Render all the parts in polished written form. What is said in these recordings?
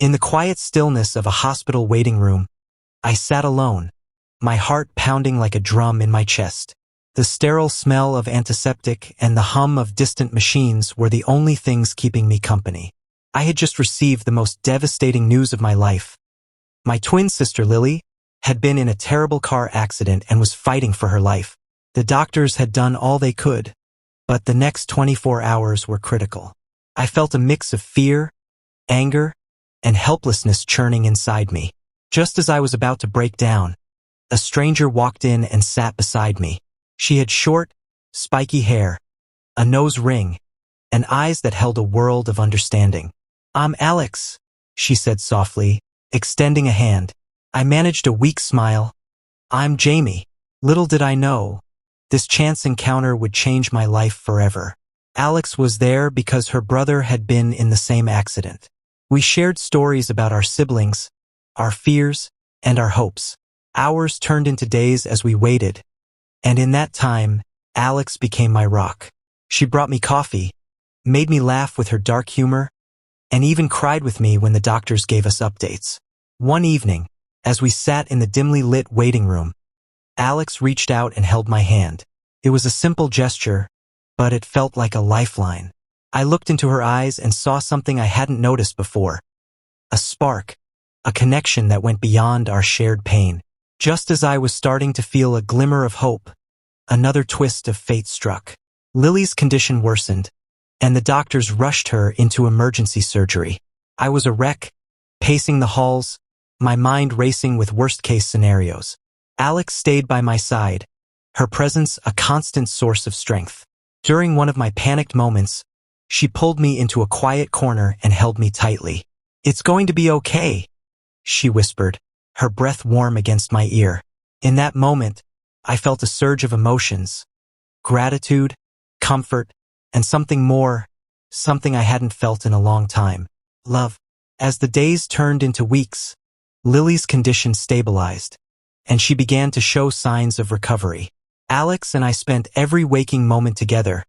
In the quiet stillness of a hospital waiting room, I sat alone, my heart pounding like a drum in my chest. The sterile smell of antiseptic and the hum of distant machines were the only things keeping me company. I had just received the most devastating news of my life. My twin sister Lily had been in a terrible car accident and was fighting for her life. The doctors had done all they could, but the next 24 hours were critical. I felt a mix of fear, anger, and helplessness churning inside me. Just as I was about to break down, a stranger walked in and sat beside me. She had short, spiky hair, a nose ring, and eyes that held a world of understanding. "I'm Alex," she said softly, extending a hand. I managed a weak smile. "I'm Jamie." Little did I know, this chance encounter would change my life forever. Alex was there because her brother had been in the same accident. We shared stories about our siblings, our fears, and our hopes. Hours turned into days as we waited, and in that time, Alex became my rock. She brought me coffee, made me laugh with her dark humor, and even cried with me when the doctors gave us updates. One evening, as we sat in the dimly lit waiting room, Alex reached out and held my hand. It was a simple gesture, but it felt like a lifeline. I looked into her eyes and saw something I hadn't noticed before. A spark, a connection that went beyond our shared pain. Just as I was starting to feel a glimmer of hope, another twist of fate struck. Lily's condition worsened, and the doctors rushed her into emergency surgery. I was a wreck, pacing the halls, my mind racing with worst-case scenarios. Alex stayed by my side, her presence a constant source of strength. During one of my panicked moments, she pulled me into a quiet corner and held me tightly. "It's going to be okay," she whispered, her breath warm against my ear. In that moment, I felt a surge of emotions, gratitude, comfort, and something more, something I hadn't felt in a long time: love. As the days turned into weeks, Lily's condition stabilized, and she began to show signs of recovery. Alex and I spent every waking moment together,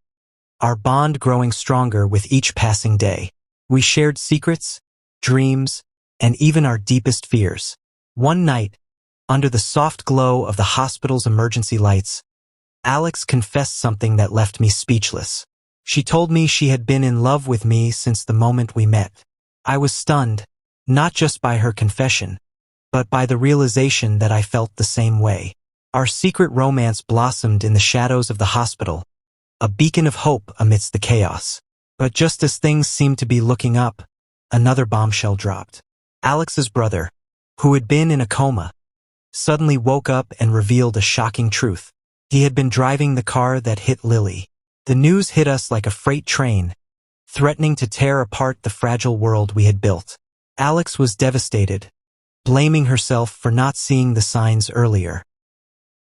our bond growing stronger with each passing day. We shared secrets, dreams, and even our deepest fears. One night, under the soft glow of the hospital's emergency lights, Alex confessed something that left me speechless. She told me she had been in love with me since the moment we met. I was stunned, not just by her confession, but by the realization that I felt the same way. Our secret romance blossomed in the shadows of the hospital, a beacon of hope amidst the chaos. But just as things seemed to be looking up, another bombshell dropped. Alex's brother, who had been in a coma, suddenly woke up and revealed a shocking truth. He had been driving the car that hit Lily. The news hit us like a freight train, threatening to tear apart the fragile world we had built. Alex was devastated, blaming herself for not seeing the signs earlier.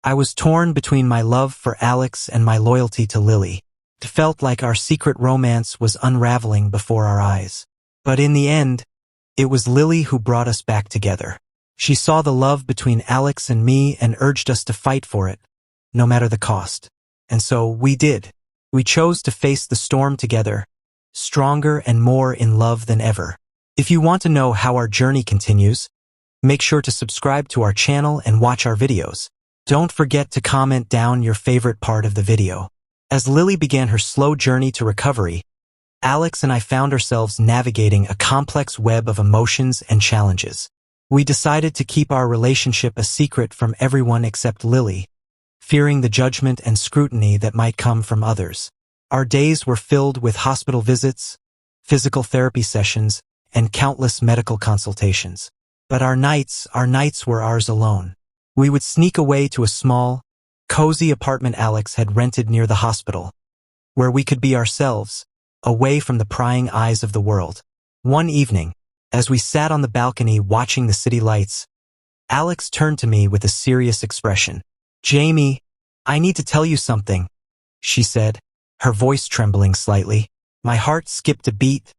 I was torn between my love for Alex and my loyalty to Lily. It felt like our secret romance was unraveling before our eyes. But in the end, it was Lily who brought us back together. She saw the love between Alex and me and urged us to fight for it, no matter the cost. And so we did. We chose to face the storm together, stronger and more in love than ever. If you want to know how our journey continues, make sure to subscribe to our channel and watch our videos. Don't forget to comment down your favorite part of the video. As Lily began her slow journey to recovery, Alex and I found ourselves navigating a complex web of emotions and challenges. We decided to keep our relationship a secret from everyone except Lily, fearing the judgment and scrutiny that might come from others. Our days were filled with hospital visits, physical therapy sessions, and countless medical consultations. But our nights were ours alone. We would sneak away to a small, cozy apartment Alex had rented near the hospital, where we could be ourselves, away from the prying eyes of the world. One evening, as we sat on the balcony watching the city lights, Alex turned to me with a serious expression. "Jamie, I need to tell you something," she said, her voice trembling slightly. My heart skipped a beat,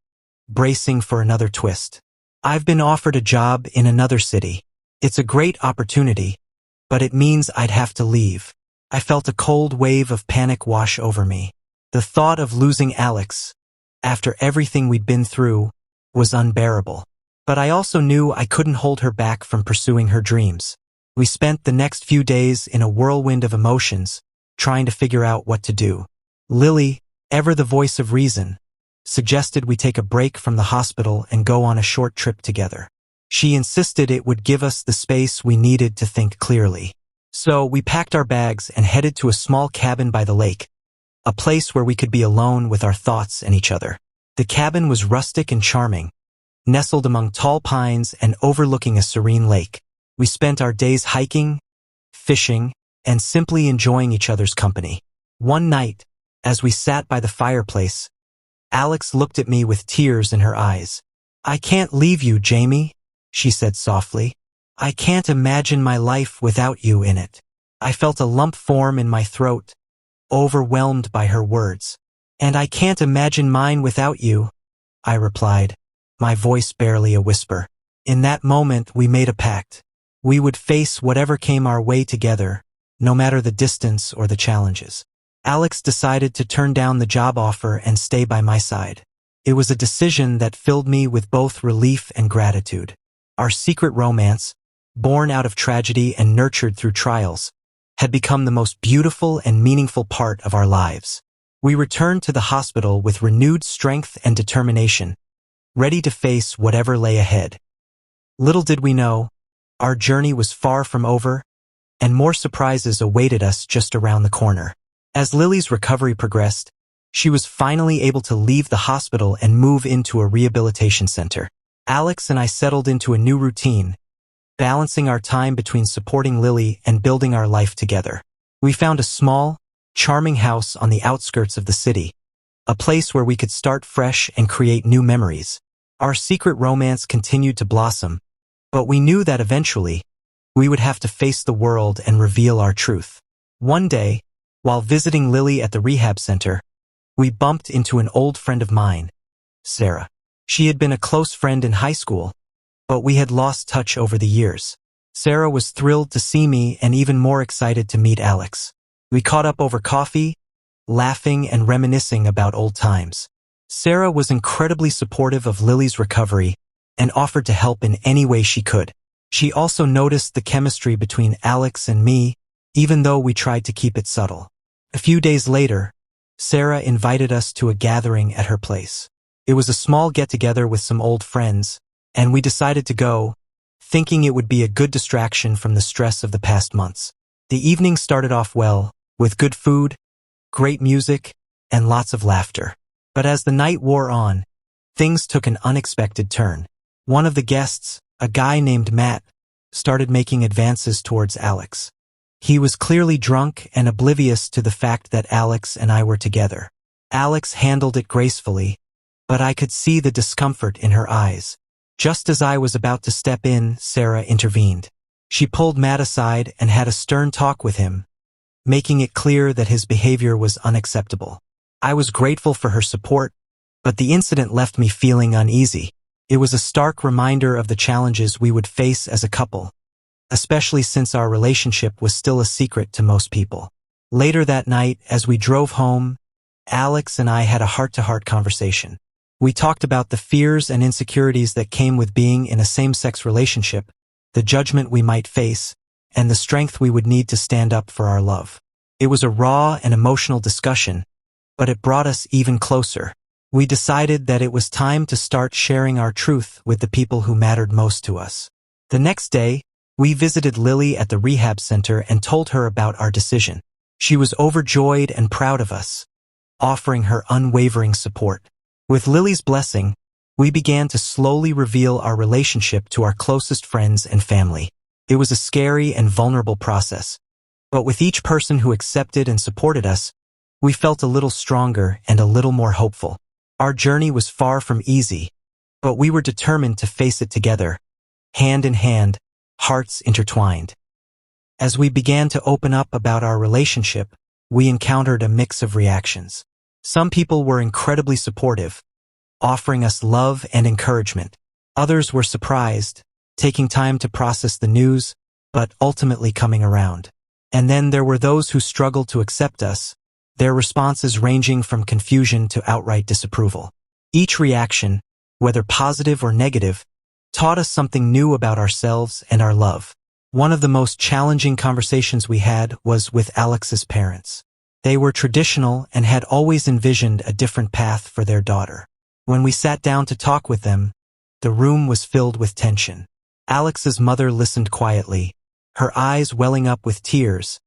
bracing for another twist. "I've been offered a job in another city. It's a great opportunity, but it means I'd have to leave." I felt a cold wave of panic wash over me. The thought of losing Alex, after everything we'd been through, was unbearable. But I also knew I couldn't hold her back from pursuing her dreams. We spent the next few days in a whirlwind of emotions, trying to figure out what to do. Lily, ever the voice of reason, suggested we take a break from the hospital and go on a short trip together. She insisted it would give us the space we needed to think clearly. So we packed our bags and headed to a small cabin by the lake, a place where we could be alone with our thoughts and each other. The cabin was rustic and charming, nestled among tall pines and overlooking a serene lake. We spent our days hiking, fishing, and simply enjoying each other's company. One night, as we sat by the fireplace, Alex looked at me with tears in her eyes. "I can't leave you, Jamie," she said softly. "I can't imagine my life without you in it." I felt a lump form in my throat, overwhelmed by her words. "And I can't imagine mine without you," I replied, my voice barely a whisper. In that moment, we made a pact. We would face whatever came our way together, no matter the distance or the challenges. Alex decided to turn down the job offer and stay by my side. It was a decision that filled me with both relief and gratitude. Our secret romance, born out of tragedy and nurtured through trials, had become the most beautiful and meaningful part of our lives. We returned to the hospital with renewed strength and determination, ready to face whatever lay ahead. Little did we know, our journey was far from over, and more surprises awaited us just around the corner. As Lily's recovery progressed, she was finally able to leave the hospital and move into a rehabilitation center. Alex and I settled into a new routine, balancing our time between supporting Lily and building our life together. We found a small, charming house on the outskirts of the city, a place where we could start fresh and create new memories. Our secret romance continued to blossom, but we knew that eventually, we would have to face the world and reveal our truth. One day, while visiting Lily at the rehab center, we bumped into an old friend of mine, Sarah. She had been a close friend in high school, but we had lost touch over the years. Sarah was thrilled to see me and even more excited to meet Alex. We caught up over coffee, laughing and reminiscing about old times. Sarah was incredibly supportive of Lily's recovery and offered to help in any way she could. She also noticed the chemistry between Alex and me, even though we tried to keep it subtle. A few days later, Sarah invited us to a gathering at her place. It was a small get-together with some old friends, and we decided to go, thinking it would be a good distraction from the stress of the past months. The evening started off well, with good food, great music, and lots of laughter. But as the night wore on, things took an unexpected turn. One of the guests, a guy named Matt, started making advances towards Alex. He was clearly drunk and oblivious to the fact that Alex and I were together. Alex handled it gracefully, but I could see the discomfort in her eyes. Just as I was about to step in, Sarah intervened. She pulled Matt aside and had a stern talk with him, making it clear that his behavior was unacceptable. I was grateful for her support, but the incident left me feeling uneasy. It was a stark reminder of the challenges we would face as a couple, especially since our relationship was still a secret to most people. Later that night, as we drove home, Alex and I had a heart-to-heart conversation. We talked about the fears and insecurities that came with being in a same-sex relationship, the judgment we might face, and the strength we would need to stand up for our love. It was a raw and emotional discussion, but it brought us even closer. We decided that it was time to start sharing our truth with the people who mattered most to us. The next day, we visited Lily at the rehab center and told her about our decision. She was overjoyed and proud of us, offering her unwavering support. With Lily's blessing, we began to slowly reveal our relationship to our closest friends and family. It was a scary and vulnerable process, but with each person who accepted and supported us, we felt a little stronger and a little more hopeful. Our journey was far from easy, but we were determined to face it together, hand in hand, hearts intertwined. As we began to open up about our relationship, we encountered a mix of reactions. Some people were incredibly supportive, offering us love and encouragement. Others were surprised, taking time to process the news, but ultimately coming around. And then there were those who struggled to accept us, their responses ranging from confusion to outright disapproval. Each reaction, whether positive or negative, taught us something new about ourselves and our love. One of the most challenging conversations we had was with Alex's parents. They were traditional and had always envisioned a different path for their daughter. When we sat down to talk with them, the room was filled with tension. Alex's mother listened quietly, her eyes welling up with tears,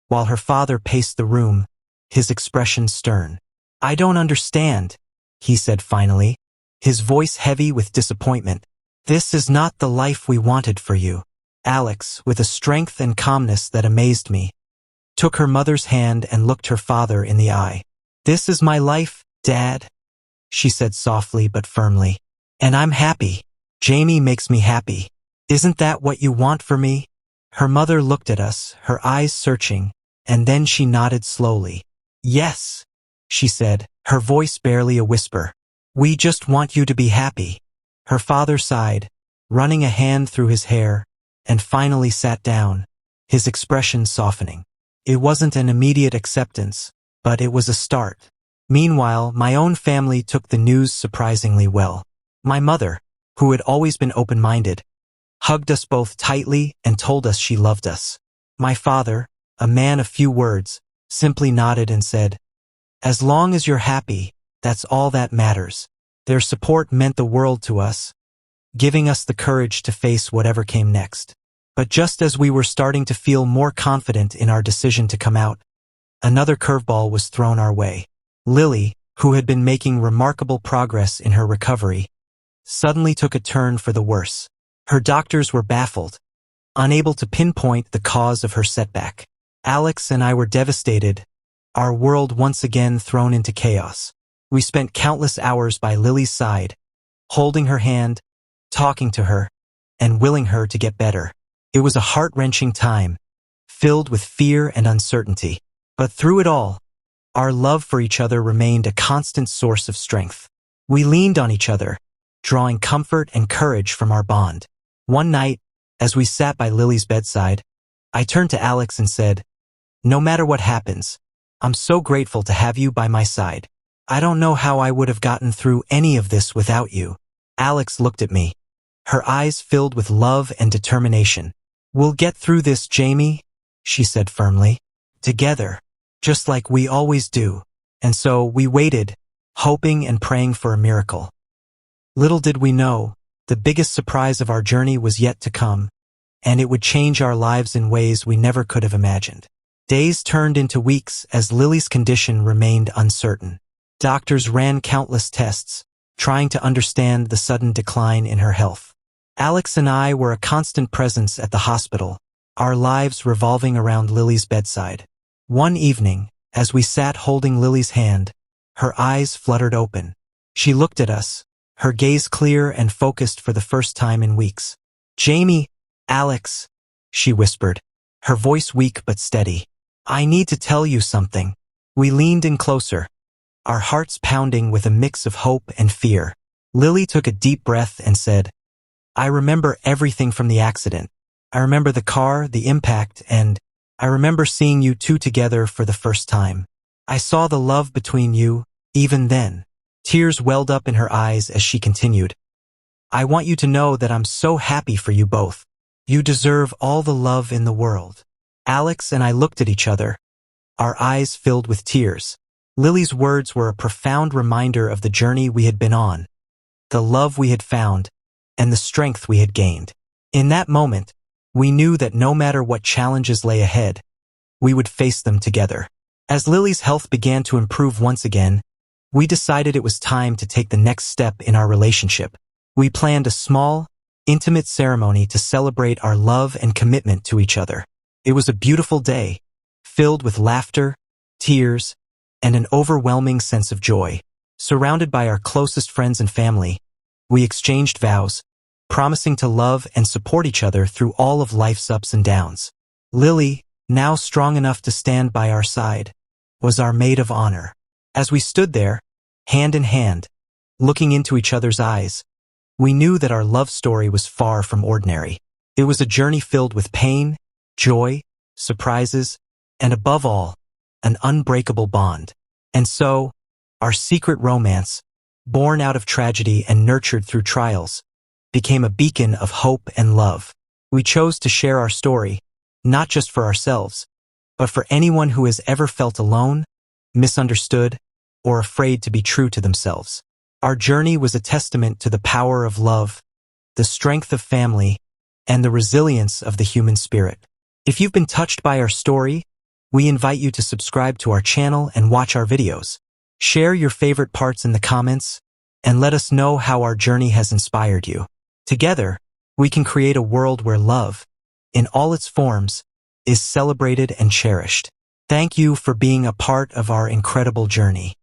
while her father paced the room, his expression stern. "I don't understand," he said finally, his voice heavy with disappointment. "This is not the life we wanted for you." Alex, with a strength and calmness that amazed me, took her mother's hand and looked her father in the eye. "This is my life, Dad," she said softly but firmly. "And I'm happy. Jamie makes me happy. Isn't that what you want for me?" Her mother looked at us, her eyes searching, and then she nodded slowly. "Yes," she said, her voice barely a whisper. "We just want you to be happy." Her father sighed, running a hand through his hair, and finally sat down, his expression softening. It wasn't an immediate acceptance, but it was a start. Meanwhile, my own family took the news surprisingly well. My mother, who had always been open-minded, hugged us both tightly and told us she loved us. My father, a man of few words, simply nodded and said, "As long as you're happy, that's all that matters." Their support meant the world to us, giving us the courage to face whatever came next. But just as we were starting to feel more confident in our decision to come out, another curveball was thrown our way. Lily, who had been making remarkable progress in her recovery, suddenly took a turn for the worse. Her doctors were baffled, unable to pinpoint the cause of her setback. Alex and I were devastated, our world once again thrown into chaos. We spent countless hours by Lily's side, holding her hand, talking to her, and willing her to get better. It was a heart-wrenching time, filled with fear and uncertainty. But through it all, our love for each other remained a constant source of strength. We leaned on each other, drawing comfort and courage from our bond. One night, as we sat by Lily's bedside, I turned to Alex and said, "No matter what happens, I'm so grateful to have you by my side. I don't know how I would have gotten through any of this without you." Alex looked at me, her eyes filled with love and determination. "We'll get through this, Jamie," she said firmly. "Together, just like we always do." And so we waited, hoping and praying for a miracle. Little did we know, the biggest surprise of our journey was yet to come, and it would change our lives in ways we never could have imagined. Days turned into weeks as Lily's condition remained uncertain. Doctors ran countless tests, trying to understand the sudden decline in her health. Alex and I were a constant presence at the hospital, our lives revolving around Lily's bedside. One evening, as we sat holding Lily's hand, her eyes fluttered open. She looked at us, her gaze clear and focused for the first time in weeks. "Jamie, Alex," she whispered, her voice weak but steady. "I need to tell you something." We leaned in closer, our hearts pounding with a mix of hope and fear. Lily took a deep breath and said, "I remember everything from the accident. I remember the car, the impact, and I remember seeing you two together for the first time. I saw the love between you, even then." Tears welled up in her eyes as she continued, "I want you to know that I'm so happy for you both. You deserve all the love in the world." Alex and I looked at each other, our eyes filled with tears. Lily's words were a profound reminder of the journey we had been on, the love we had found, and the strength we had gained. In that moment, we knew that no matter what challenges lay ahead, we would face them together. As Lily's health began to improve once again, we decided it was time to take the next step in our relationship. We planned a small, intimate ceremony to celebrate our love and commitment to each other. It was a beautiful day, filled with laughter, tears, and an overwhelming sense of joy. Surrounded by our closest friends and family, we exchanged vows, promising to love and support each other through all of life's ups and downs. Lily, now strong enough to stand by our side, was our maid of honor. As we stood there, hand in hand, looking into each other's eyes, we knew that our love story was far from ordinary. It was a journey filled with pain, joy, surprises, and above all, an unbreakable bond. And so, our secret romance, born out of tragedy and nurtured through trials, became a beacon of hope and love. We chose to share our story, not just for ourselves, but for anyone who has ever felt alone, misunderstood, or afraid to be true to themselves. Our journey was a testament to the power of love, the strength of family, and the resilience of the human spirit. If you've been touched by our story, we invite you to subscribe to our channel and watch our videos. Share your favorite parts in the comments, and let us know how our journey has inspired you. Together, we can create a world where love, in all its forms, is celebrated and cherished. Thank you for being a part of our incredible journey.